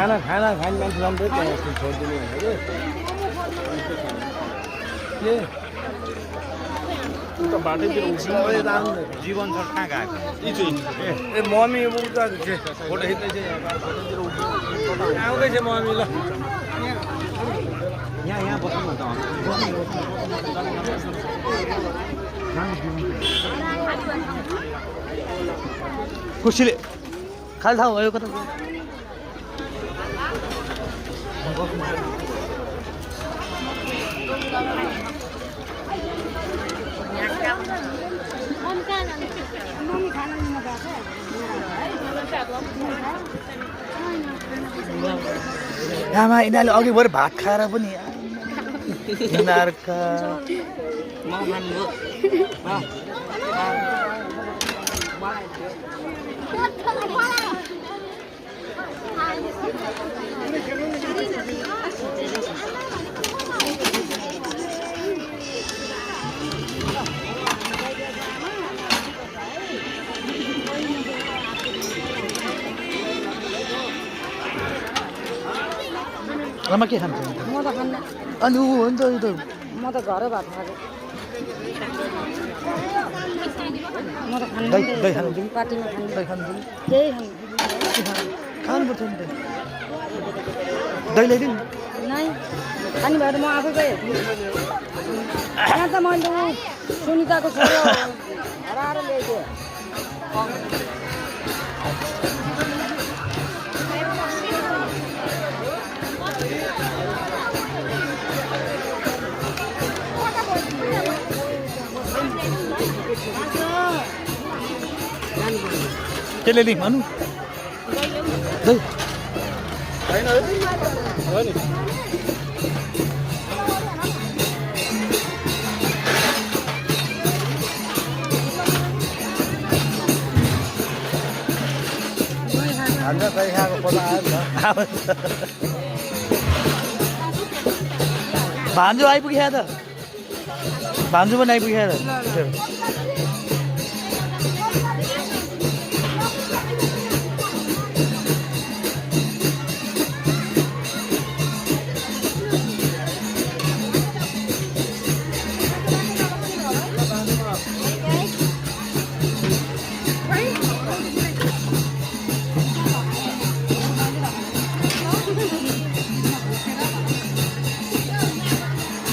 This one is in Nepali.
खाना खाने मान्छेलाई पनि छोडिदिनु भनेको के उता बाटैतिर जीवन सर कहाँ गएको ए मम्मी उता फोटो खिच्दैछ आउँदैछ मम्मी ल यहाँ बस्नु त खुसीले खाली ठाउँ भयो कता आमा यिनीहरूले अघि बरु भात खाएर पनि यिनीहरूका आमा के खान्छ म त खान्न अनि ऊ हो नि त यो त म त घरै भात खाएको म त खान्न दही खानु दिनु पार्टीमा खान्न दही खानु दिनु केही खानुपर्छ नि त दही ल्याइदिनु नै खाने भएर म आफै गएँ यहाँ त मैले ऊ सुनिताको छोरो हराएर ल्याइदिएँ के ल्याइदिउँ भनु दही होइन हो नि हाम्रो दही खाएको पता आयो नि त भान्जु आइपुग्यो त भान्जु पनि आइपुग्यो त